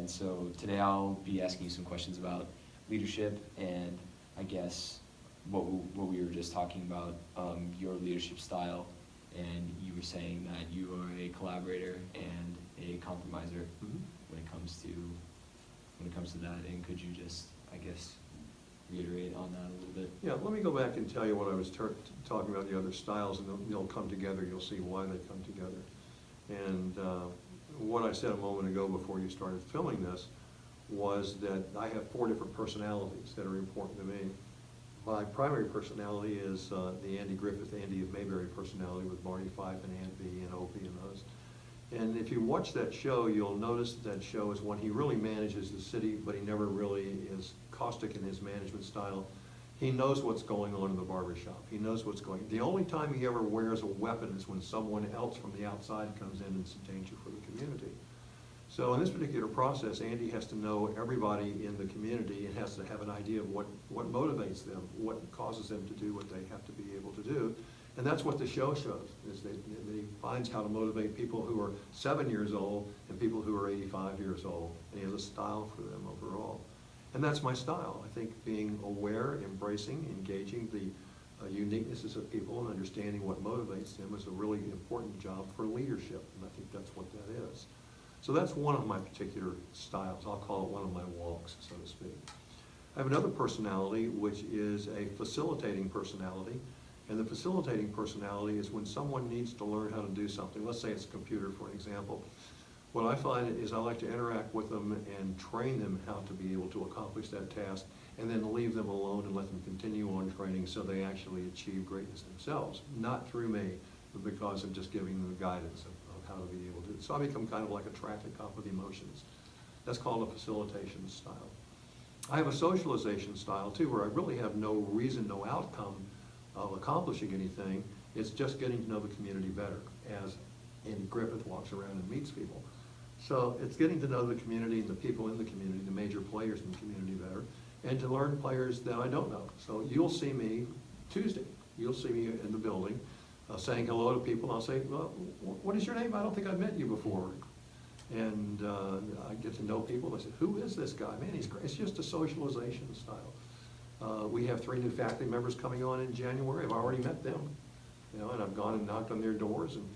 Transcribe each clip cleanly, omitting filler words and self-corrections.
And so today I'll be asking you some questions about leadership and I guess what we were just talking about, your leadership style. And you were saying that you are a collaborator and a compromiser when it comes to that. And could you just, I guess, reiterate on that a little bit? Yeah, let me go back and tell you what I was talking about, the other styles, and they'll come together. You'll see why they come together. And what I said a moment ago before you started filming this was that I have 4 different personalities that are important to me. My primary personality is the Andy Griffith, Andy of Mayberry personality with Barney Fife and Aunt Bee and Opie and those. And if you watch that show, you'll notice that show is one he really manages the city, but he never really is caustic in his management style. He knows what's going on in the barbershop. He knows what's going on. The only time he ever wears a weapon is when someone else from the outside comes in and is a danger for the community. So in this particular process, Andy has to know everybody in the community and has to have an idea of what motivates them, what causes them to do what they have to be able to do. And that's what the show shows, is that he finds how to motivate people who are 7 years old and people who are 85 years old. And he has a style for them overall. And that's my style. I think being aware, embracing, engaging the uniquenesses of people and understanding what motivates them is a really important job for leadership. And I think that's what that is. So that's one of my particular styles. I'll call it one of my walks, so to speak. I have another personality, which is a facilitating personality. And the facilitating personality is when someone needs to learn how to do something. Let's say it's a computer, for example. What I find is I like to interact with them and train them how to be able to accomplish that task, and then leave them alone and let them continue on training so they actually achieve greatness themselves. Not through me, but because of just giving them the guidance of how to be able to do it. So I become kind of like a traffic cop with emotions. That's called a facilitation style. I have a socialization style too, where I really have no reason, no outcome of accomplishing anything. It's just getting to know the community better as Andy Griffith walks around and meets people. So it's getting to know the community and the people in the community, the major players in the community better, and to learn players that I don't know. So you'll see me Tuesday. You'll see me in the building saying hello to people. I'll say, well, what is your name? I don't think I've met you before. And I get to know people. I say, who is this guy? Man, he's great. It's just a socialization style. We have 3 new faculty members coming on in January. I've already met them, and I've gone and knocked on their doors, and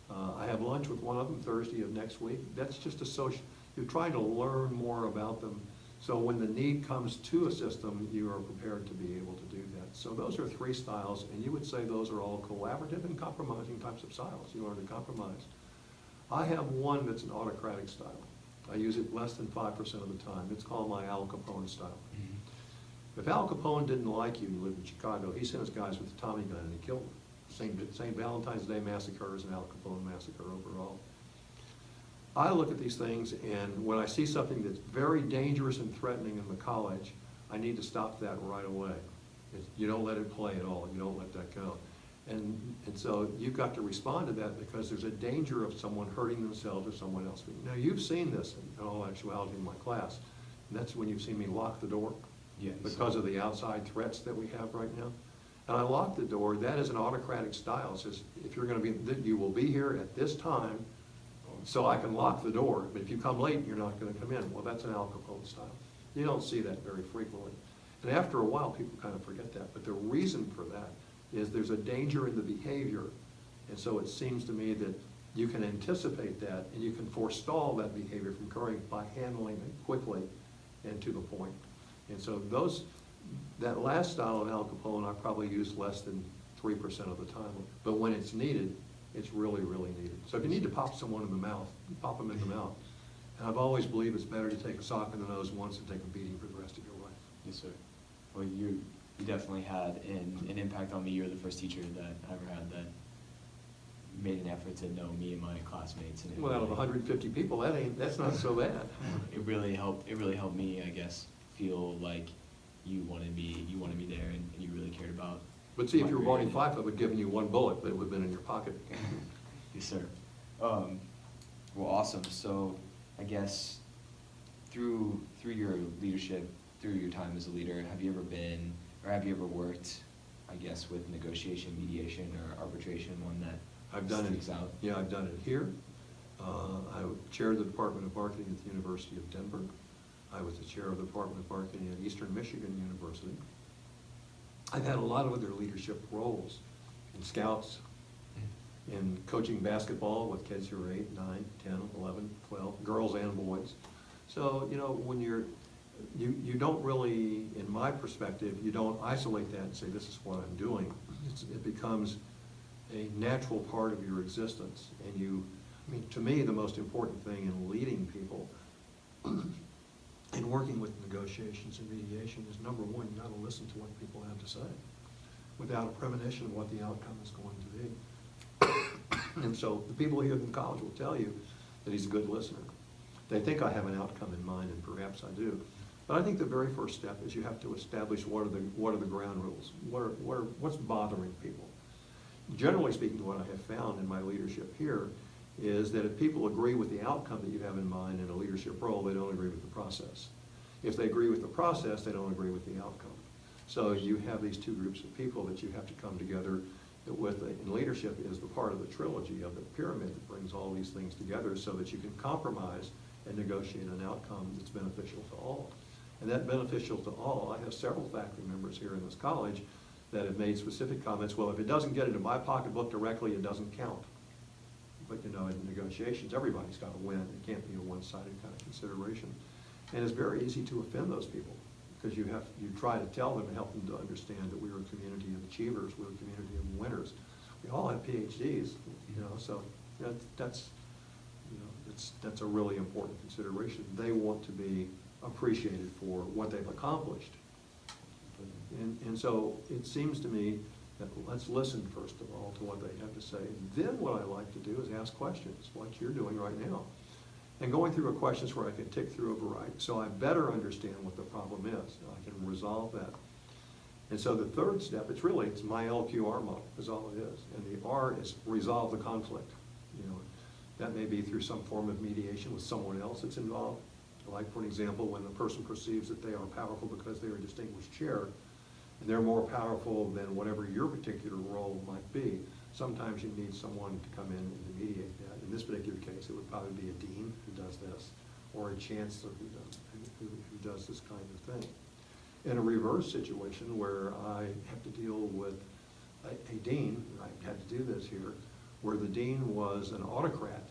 I have lunch with one of them Thursday of next week. That's just a social. You're trying to learn more about them, so when the need comes to a system, you are prepared to be able to do that. So those are 3 styles, and you would say those are all collaborative and compromising types of styles. You learn to compromise. I have one that's an autocratic style. I use it less than 5% of the time. It's called my Al Capone style. If Al Capone didn't like you, he lived in Chicago, he sent his guys with a Tommy gun and he killed them. St. Valentine's Day massacre is an Al Capone massacre overall. I look at these things, and when I see something that's very dangerous and threatening in the college, I need to stop that right away. You don't let it play at all. You don't let that go. And so you've got to respond to that because there's a danger of someone hurting themselves or someone else. Now, you've seen this in all actuality in my class. And that's when you've seen me lock the door. Yes. Because of the outside threats that we have right now. And I lock the door. That is an autocratic style. It says, if you're going to be, you will be here at this time, so I can lock the door. But if you come late, you're not going to come in. Well, that's an Al Capone style. You don't see that very frequently. And after a while, people kind of forget that. But the reason for that is there's a danger in the behavior. And so it seems to me that you can anticipate that and you can forestall that behavior from occurring by handling it quickly and to the point. And so that last style of Al Capone, I probably use less than 3% of the time. But when it's needed, it's really, really needed. So if you need to pop someone in the mouth, you pop them in the mouth. And I've always believed it's better to take a sock in the nose once than take a beating for the rest of your life. Yes, sir. Well, you definitely had an impact on me. You're the first teacher that I ever had that made an effort to know me and my classmates. And well, out of 150 people, that's not so bad. It really helped me, I guess, feel like you wanted me there and you really cared about. But see, if you were Barney Fife, I would have given you 1 bullet, but it would have been in your pocket. Yes, sir. Well, awesome. So I guess through your leadership, through your time as a leader, have you ever worked, I guess, with negotiation, mediation, or arbitration, one that I've done sticks it out? Yeah, I've done it here. I chaired the Department of Marketing at the University of Denver. I was the chair of the Department of Marketing at Eastern Michigan University. I've had a lot of other leadership roles in Scouts, in coaching basketball with kids who are 8, 9, 10, 11, 12, girls and boys. So, you know, when you don't really, in my perspective, you don't isolate that and say, this is what I'm doing. It becomes a natural part of your existence. And I mean, to me, the most important thing in leading people and working with negotiations and mediation is, number one, you got to listen to what people have to say without a premonition of what the outcome is going to be. And so the people here in college will tell you that he's a good listener. They think I have an outcome in mind, and perhaps I do. But I think the very first step is you have to establish what are the ground rules. What's bothering people? Generally speaking, what I have found in my leadership here is that if people agree with the outcome that you have in mind in a leadership role, they don't agree with the process. If they agree with the process, they don't agree with the outcome. So you have these two groups of people that you have to come together with. And leadership is the part of the trilogy of the pyramid that brings all these things together so that you can compromise and negotiate an outcome that's beneficial to all. And that beneficial to all, I have several faculty members here in this college that have made specific comments. Well, if it doesn't get into my pocketbook directly, it doesn't count. But you know, in negotiations, everybody's got to win. It can't be a one-sided kind of consideration. And it's very easy to offend those people because you try to tell them and help them to understand that we're a community of achievers, we're a community of winners. We all have PhDs, you know, so that's a really important consideration. They want to be appreciated for what they've accomplished. And so it seems to me that let's listen first of all to what they have to say. Then what I like to do is ask questions, like you're doing right now. And going through a questions where I can tick through a variety, so I better understand what the problem is. I can resolve that. And so the third step, it's my LQR model is all it is. And the R is resolve the conflict. You know, that may be through some form of mediation with someone else that's involved. Like, for example, when the person perceives that they are powerful because they are a distinguished chair, and they're more powerful than whatever your particular role might be, sometimes you need someone to come in and to mediate that. In this particular case, it would probably be a dean who does this, or a chancellor who does this kind of thing. In a reverse situation where I have to deal with a dean, I had to do this here, where the dean was an autocrat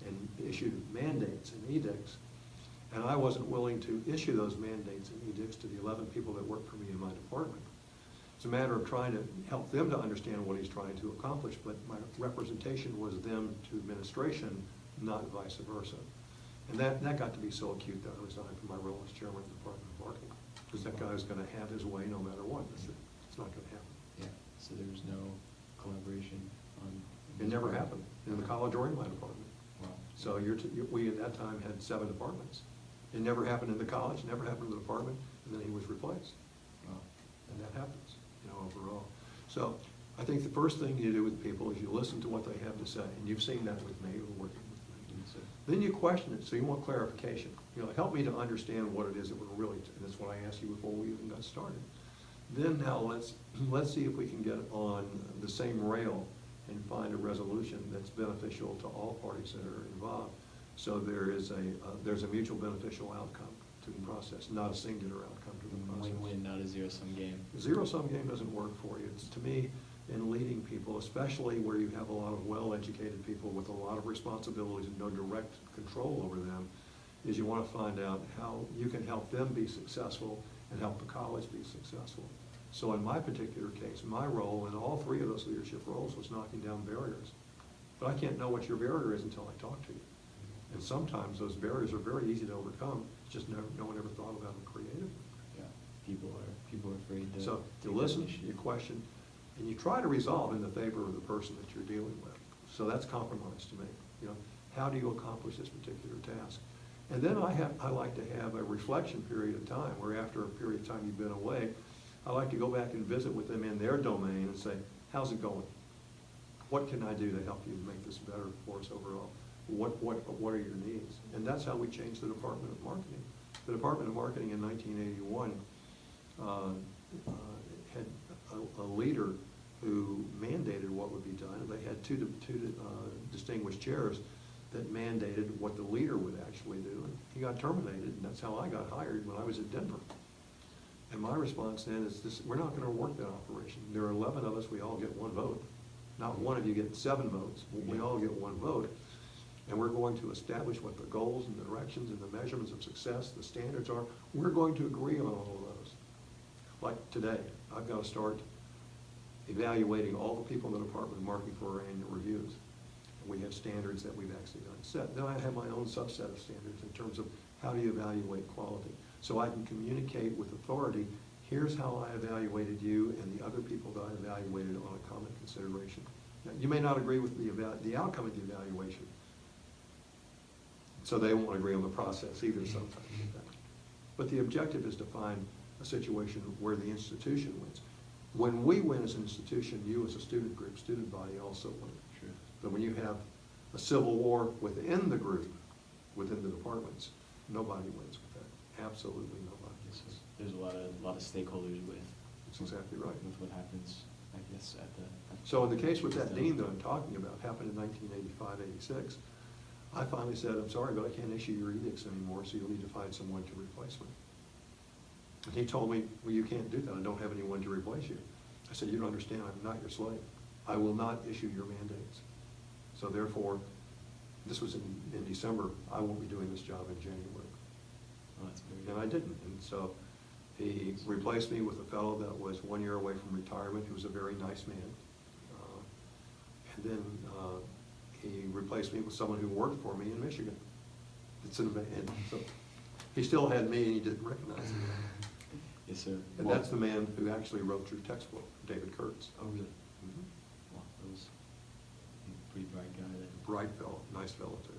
and issued mandates and edicts, and I wasn't willing to issue those mandates and edicts to the 11 people that work for me in my department. It's a matter of trying to help them to understand what he's trying to accomplish, but my representation was them to administration, not vice versa. And that got to be so acute that I resigned from my role as chairman of the Department of Marketing, because that guy was going to have his way no matter what. It's not going to happen. Yeah, so there was no collaboration on... It never happened in the college or in my department. Wow. So we at that time had 7 departments. It never happened in the college, never happened in the department, and then he was replaced. Wow. And that happens, you know, overall. So I think the first thing you do with people is you listen to what they have to say, and you've seen that with me, or working with me. Then you question it, so you want clarification. You know, help me to understand what it is that we're really, and that's what I asked you before we even got started. Then now let's see if we can get on the same rail and find a resolution that's beneficial to all parties that are involved. So there's a mutual beneficial outcome to the process, not a singular outcome to the process. Win-win, not a zero-sum game. A zero-sum game doesn't work for you. It's, to me, in leading people, especially where you have a lot of well-educated people with a lot of responsibilities and no direct control over them, is you want to find out how you can help them be successful and help the college be successful. So in my particular case, my role in all 3 of those leadership roles was knocking down barriers. But I can't know what your barrier is until I talk to you. And sometimes those barriers are very easy to overcome. It's just no one ever thought about them creatively. Yeah, people are afraid to. So you listen, you question, and you try to resolve in the favor of the person that you're dealing with. So that's compromise to me. You know, how do you accomplish this particular task? And then I like to have a reflection period of time, where after a period of time you've been away, I like to go back and visit with them in their domain and say, how's it going? What can I do to help you make this better for us overall? What are your needs? And that's how we changed the Department of Marketing. The Department of Marketing in 1981 had a leader who mandated what would be done. They had two distinguished chairs that mandated what the leader would actually do. And he got terminated, and that's how I got hired when I was at Denver. And my response then is this: we're not gonna work that operation. There are 11 of us, we all get 1 vote. Not one of you gets 7 votes, we all get 1 vote. And we're going to establish what the goals and the directions and the measurements of success, the standards are. We're going to agree on all of those. Like today, I've got to start evaluating all the people in the Department of Marketing for our annual reviews. We have standards that we've actually done set. Then I have my own subset of standards in terms of how do you evaluate quality. So I can communicate with authority, here's how I evaluated you and the other people that I evaluated on a common consideration. Now, you may not agree with the outcome of the evaluation, so they won't agree on the process either sometimes. But the objective is to find a situation where the institution wins. When we win as an institution, you as a student group, student body also win. Sure. But when you have a civil war within the group, within the departments, nobody wins with that. Absolutely nobody. There's a lot of stakeholders with. That's exactly right. With what happens, I guess, at the. So in the case with that dean that I'm talking about, happened in 1985, 86, I finally said, I'm sorry, but I can't issue your edicts anymore, so you'll need to find someone to replace me. And he told me, well, you can't do that. I don't have anyone to replace you. I said, you don't understand, I'm not your slave. I will not issue your mandates. So therefore, this was in December, I won't be doing this job in January. Oh, that's very And I didn't. And so he replaced me with a fellow that was 1 year away from retirement, who was a very nice man. And then he replaced me with someone who worked for me in Michigan. And so he still had me, and he didn't recognize me. Yes, sir. And that's the man who actually wrote your textbook, David Kurtz. Oh, really? Mm-hmm. Wow, that was a pretty bright guy then. Bright fellow, nice fellow too.